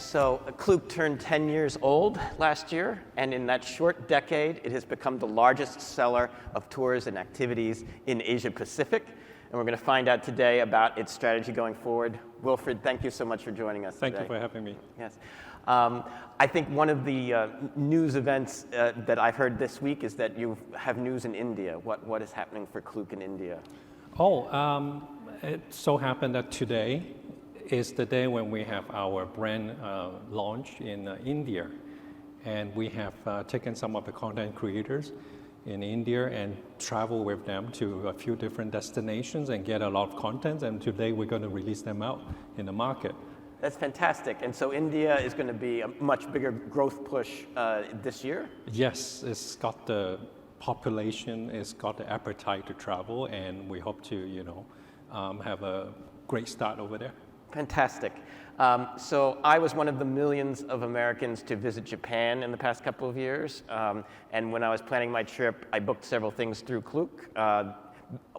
So Klook turned 10 years old last year, and in that short decade, it has become the largest seller of tours and activities in Asia Pacific. And we're going to find out today about its strategy going forward. Wilfred, thank you so much for joining us today. Thank you for having me. Yes. I think one of the news events that I've heard this week is that you have news in India. What is happening for Klook in India? It so happened that today is the day when we have our brand launch in India. And we have taken some of the content creators in India and travel with them to a few different destinations and get a lot of content. And today we're going to release them out in the market. That's fantastic. And so India is going to be a much bigger growth push this year? Yes, it's got the population, it's got the appetite to travel, and we hope to, have a great start over there. Fantastic. So I was one of the millions of Americans to visit Japan in the past couple of years. And when I was planning my trip, I booked several things through Klook.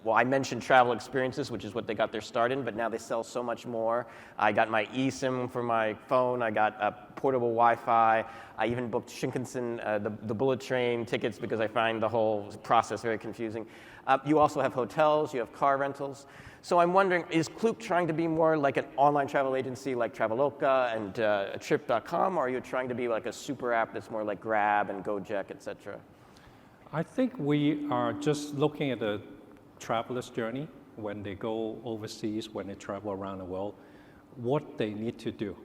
Well, I mentioned travel experiences, which is what they got their start in, but now they sell so much more. I got my eSIM for my phone. I got portable Wi-Fi. I even booked Shinkansen, the bullet train tickets, because I find the whole process very confusing. You also have hotels. You have car rentals. So I'm wondering, is Klook trying to be more like an online travel agency like Traveloka and Trip.com, or are you trying to be like a super app that's more like Grab and Gojek, et cetera? I think we are just looking at the traveler's journey when they go overseas, when they travel around the world, what they need to do,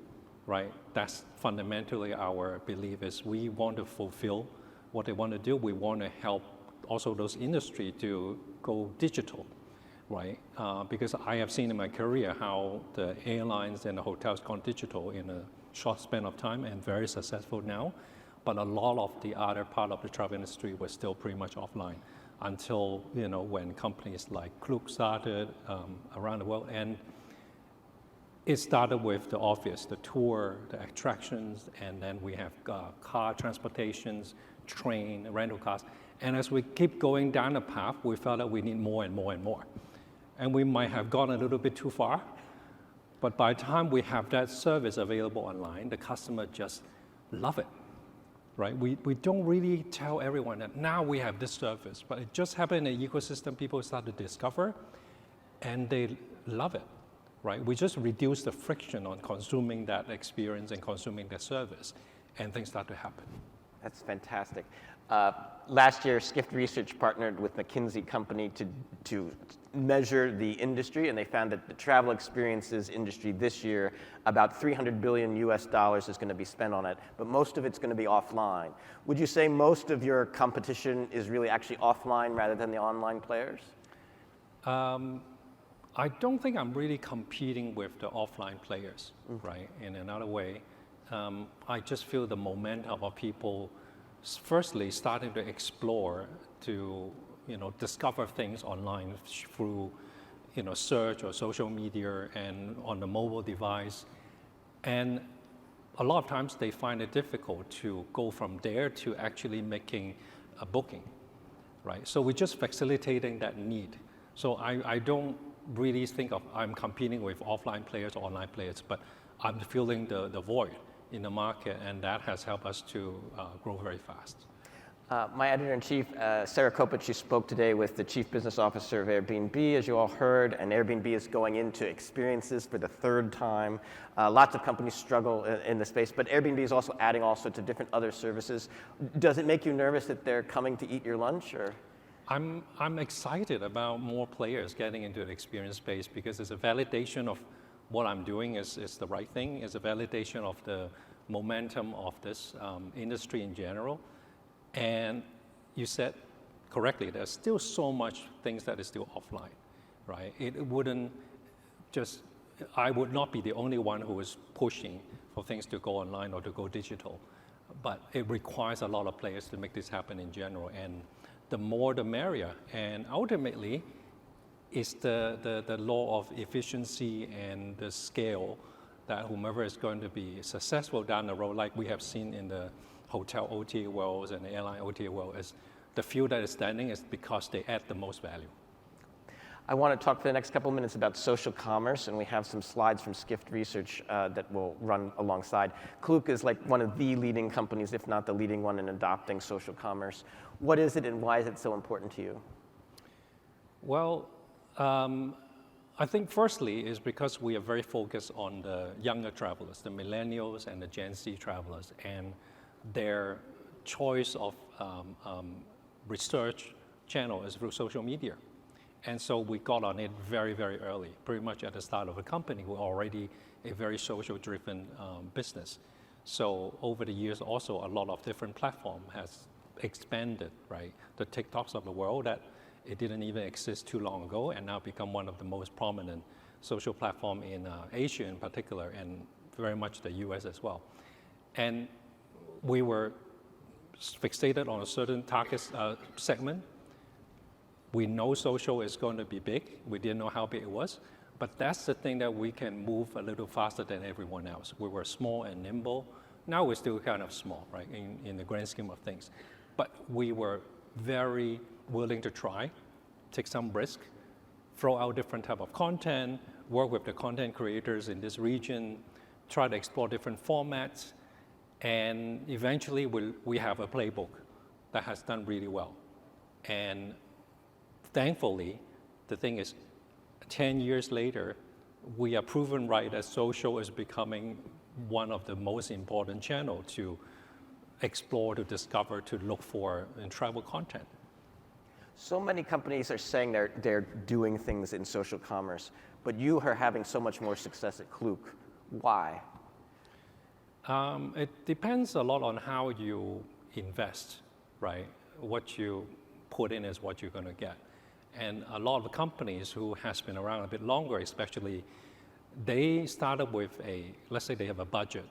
right? That's fundamentally our belief is we want to fulfill what they want to do. We want to help also those industry to go digital, right? Because I have seen in my career how the airlines and the hotels gone digital in a short span of time and very successful now. But a lot of the other part of the travel industry was still pretty much offline until, when companies like Klook started around the world. And it started with the obvious, the tour, the attractions, and then we have car transportations, train, rental cars. And as we keep going down the path, we felt that we need more and more and more. And we might have gone a little bit too far, but by the time we have that service available online, the customer just love it, right? We don't really tell everyone that now we have this service, but it just happened in the ecosystem, people start to discover, and they love it, right? We just reduce the friction on consuming that experience and consuming that service, and things start to happen. That's fantastic. Last year, Skift Research partnered with McKinsey Company to measure the industry, and they found that the travel experiences industry this year, about $300 billion is going to be spent on it, but most of it's going to be offline. Would you say most of your competition is really actually offline rather than the online players? I don't think I'm really competing with the offline players, right? In another way, I just feel the momentum of people firstly starting to explore, to discover things online through search or social media and on the mobile device, and a lot of times they find it difficult to go from there to actually making a booking, right? So we're just facilitating that need. So I don't really think of I'm competing with offline players or online players, but I'm filling the void in the market, and that has helped us to grow very fast. My editor-in-chief, Sarah Kopich, she spoke today with the chief business officer of Airbnb, as you all heard, and Airbnb is going into experiences for the third time. Lots of companies struggle in the space, but Airbnb is also adding all sorts of different other services. Does it make you nervous that they're coming to eat your lunch, or? I'm excited about more players getting into the experience space because it's a validation of what I'm doing is the right thing. It's a validation of the momentum of this industry in general. And you said correctly, there's still so much things that is still offline, right? I would not be the only one who is pushing for things to go online or to go digital, but it requires a lot of players to make this happen in general. And the more the merrier. And ultimately, it's the law of efficiency and the scale that whomever is going to be successful down the road, like we have seen in the hotel OTA worlds and the airline OTA world, is the few that is standing is because they add the most value. I want to talk for the next couple of minutes about social commerce, and we have some slides from Skift research that will run alongside. Klook is like one of the leading companies, if not the leading one, in adopting social commerce. What is it and why is it so important to you? Well, I think firstly is because we are very focused on the younger travelers, the millennials and the Gen Z travelers, and their choice of research channel is through social media. And so we got on it very, very early. Pretty much at the start of the company, we're already a very social-driven business. So over the years also, a lot of different platforms has expanded, right? The TikToks of the world that it didn't even exist too long ago and now become one of the most prominent social platform in Asia in particular and very much the US as well. And we were fixated on a certain target segment. We know social is going to be big. We didn't know how big it was, but that's the thing that we can move a little faster than everyone else. We were small and nimble. Now we're still kind of small, right, in the grand scheme of things. But we were very willing to try, take some risk, throw out different type of content, work with the content creators in this region, try to explore different formats, and eventually we have a playbook that has done really well. And thankfully, the thing is, 10 years later, we are proven right that social is becoming one of the most important channels to explore, to discover, to look for in travel content. So many companies are saying they're doing things in social commerce, but you are having so much more success at Klook. Why? It depends a lot on how you invest, right? What you put in is what you're going to get. And a lot of companies who has been around a bit longer, especially, they started with let's say they have a budget,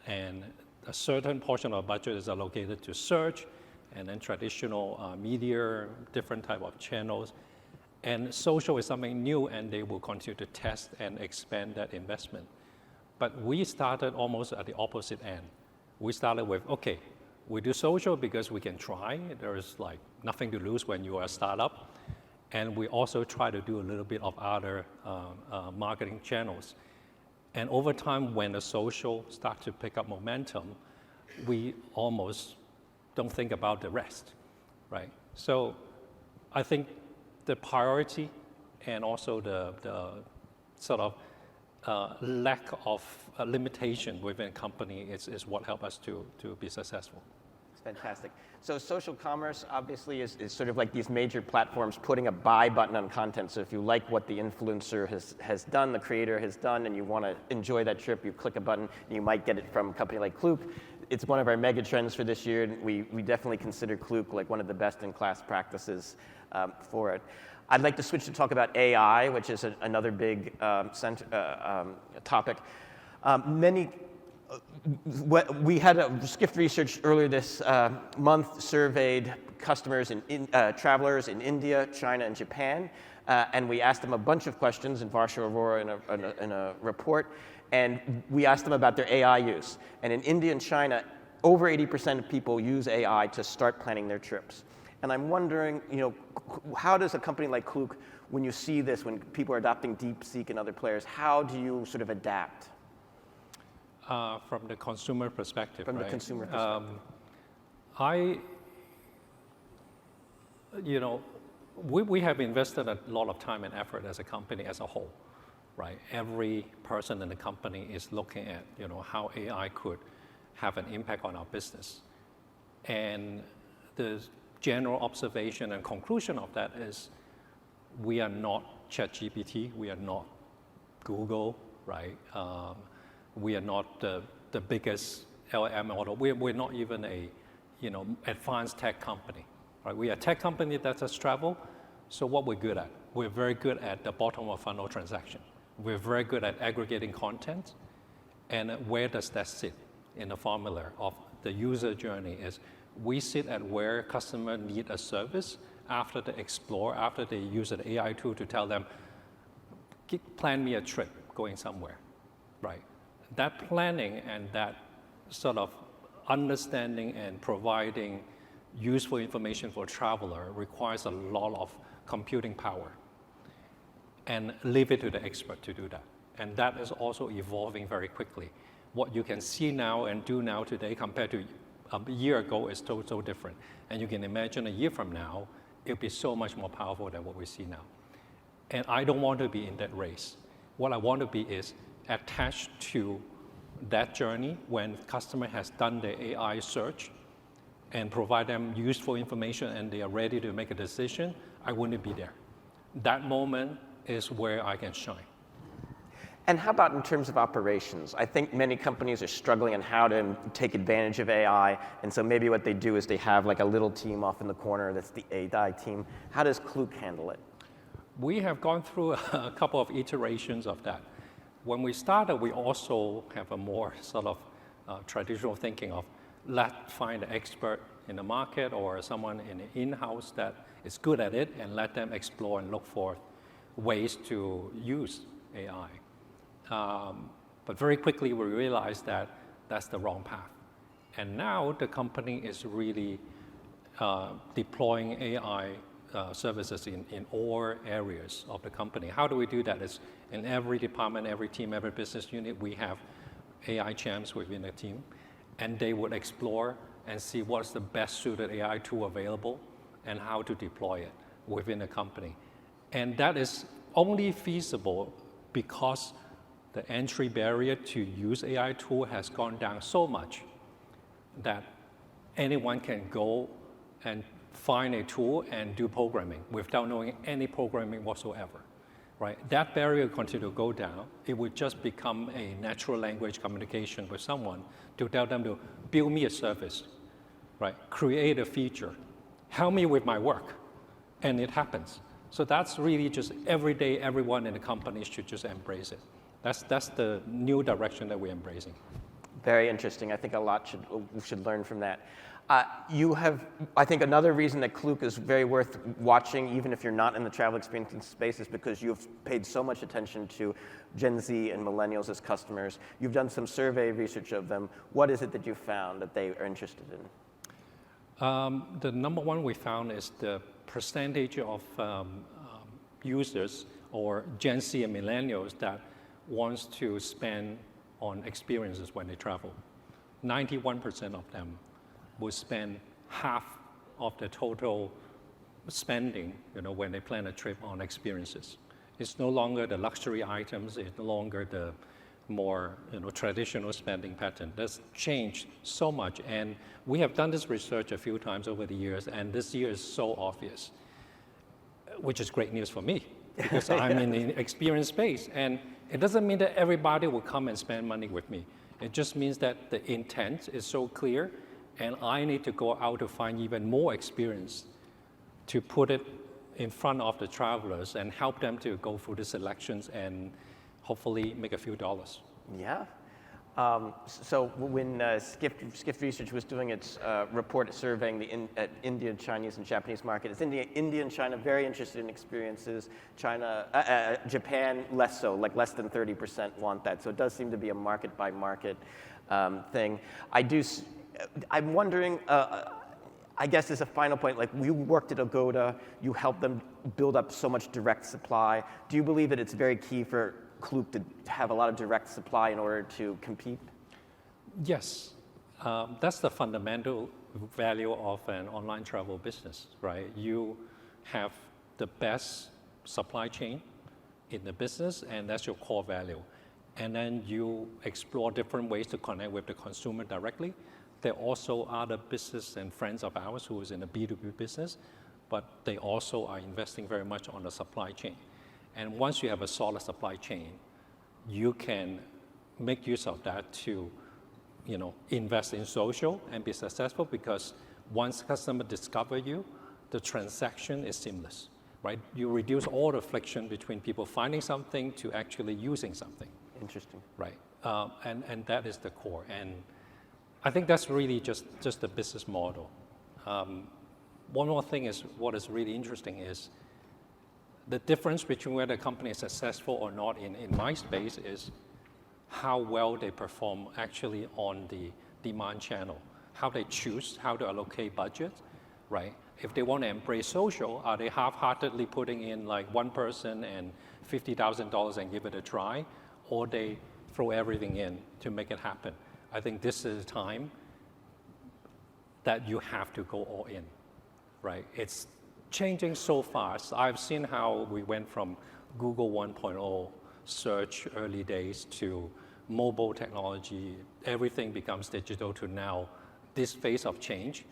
and a certain portion of the budget is allocated to search, and then traditional media, different type of channels. And social is something new, and they will continue to test and expand that investment. But we started almost at the opposite end. We started with, okay, we do social because we can try. There's like nothing to lose when you are a startup. And we also try to do a little bit of other marketing channels. And over time, when the social start to pick up momentum, we almost don't think about the rest, right? So I think the priority and also the sort of lack of limitation within a company is what helped us to be successful. It's fantastic. So social commerce obviously is sort of like these major platforms putting a buy button on content. So if you like what the influencer has done, the creator has done, and you want to enjoy that trip, you click a button, and you might get it from a company like Klook. It's one of our mega trends for this year, and we definitely consider Klook like one of the best-in-class practices for it. I'd like to switch to talk about AI, which is another big topic. We had a Skift research earlier this month surveyed customers and travelers in India, China, and Japan, and we asked them a bunch of questions in Varsha Aurora in a report, and we asked them about their AI use. And in India and China, over 80% of people use AI to start planning their trips. And I'm wondering, how does a company like Klook, when you see this, when people are adopting DeepSeek and other players, how do you sort of adapt? From the consumer perspective, From right? the consumer perspective. We have invested a lot of time and effort as a company as a whole, right? Every person in the company is looking at, how AI could have an impact on our business. And the general observation and conclusion of that is we are not ChatGPT, we are not Google, right? We are not the biggest LLM model. We're not even a advanced tech company, right? We are a tech company that does travel. So what we're good at? We're very good at the bottom of funnel transaction. We're very good at aggregating content. And where does that sit in the formula of the user journey is we sit at where customers need a service after they explore, after they use an AI tool to tell them, plan me a trip going somewhere, right? That planning and that sort of understanding and providing useful information for a traveler requires a lot of computing power. and leave it to the expert to do that. And that is also evolving very quickly. What you can see now and do now today compared to a year ago is so different. And you can imagine a year from now, it'll be so much more powerful than what we see now. And I don't want to be in that race. What I want to be is attached to that journey when customer has done the AI search and provide them useful information and they are ready to make a decision, I want to be there. That moment is where I can shine. And how about in terms of operations? I think many companies are struggling on how to take advantage of AI, and so maybe what they do is they have like a little team off in the corner that's the AI team. How does Klook handle it? We have gone through a couple of iterations of that. When we started, we also have a more sort of traditional thinking of find an expert in the market or someone in the in-house that is good at it and let them explore and look for ways to use AI. But very quickly we realized that that's the wrong path. And now the company is really deploying AI services in all areas of the company. How do we do that? Is in every department, every team, every business unit, we have AI champs within the team, and they would explore and see what's the best suited AI tool available and how to deploy it within the company. And that is only feasible because the entry barrier to use AI tool has gone down so much that anyone can go and find a tool and do programming without knowing any programming whatsoever, right? That barrier will continue to go down. It would just become a natural language communication with someone to tell them to build me a service, right? Create a feature, help me with my work, and it happens. So that's really just every day, everyone in the company should just embrace it. That's the new direction that we're embracing. Very interesting. I think a lot should learn from that. I think another reason that Klook is very worth watching, even if you're not in the travel experience space, is because you've paid so much attention to Gen Z and millennials as customers. You've done some survey research of them. What is it that you found that they are interested in? The number one we found is the percentage of users or Gen Z and millennials that wants to spend on experiences when they travel. 91% of them will spend half of the total spending, when they plan a trip on experiences. It's no longer the luxury items, it's no longer the more traditional spending pattern. That's changed so much, and we have done this research a few times over the years, and this year is so obvious, which is great news for me, because I'm in the experience space, and it doesn't mean that everybody will come and spend money with me. It just means that the intent is so clear, and I need to go out to find even more experience to put it in front of the travelers and help them to go through the selections and hopefully make a few dollars. Yeah. So when Skift Research was doing its report surveying the Indian, Chinese, and Japanese market, it's India and China very interested in experiences. Japan less so, like less than 30% want that. So it does seem to be a market by market thing. I'm wondering. I guess as a final point, like you worked at Agoda, you helped them build up so much direct supply. Do you believe that it's very key for Klook to have a lot of direct supply in order to compete? Yes, that's the fundamental value of an online travel business, right? You have the best supply chain in the business, and that's your core value. And then you explore different ways to connect with the consumer directly. There are also other business and friends of ours who is in the B2B business, but they also are investing very much on the supply chain. And once you have a solid supply chain, you can make use of that to, invest in social and be successful, because once customer discover you, the transaction is seamless, right? You reduce all the friction between people finding something to actually using something. Interesting. Right, and that is the core. And I think that's really just the business model. One more thing is, what is really interesting is the difference between whether a company is successful or not in my space is how well they perform actually on the demand channel, how they choose how to allocate budget, right? If they want to embrace social, are they half-heartedly putting in like one person and $50,000 and give it a try, or they throw everything in to make it happen? I think this is a time that you have to go all in, right? It's changing so fast. I've seen how we went from Google 1.0 search early days to mobile technology, everything becomes digital, to now this phase of change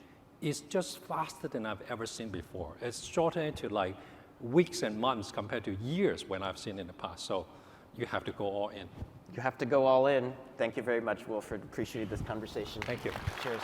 is just faster than I've ever seen before. It's shortened to like weeks and months compared to years when I've seen in the past. So you have to go all in. You have to go all in. Thank you very much, Wilfred. Appreciate this conversation. Thank you. Cheers.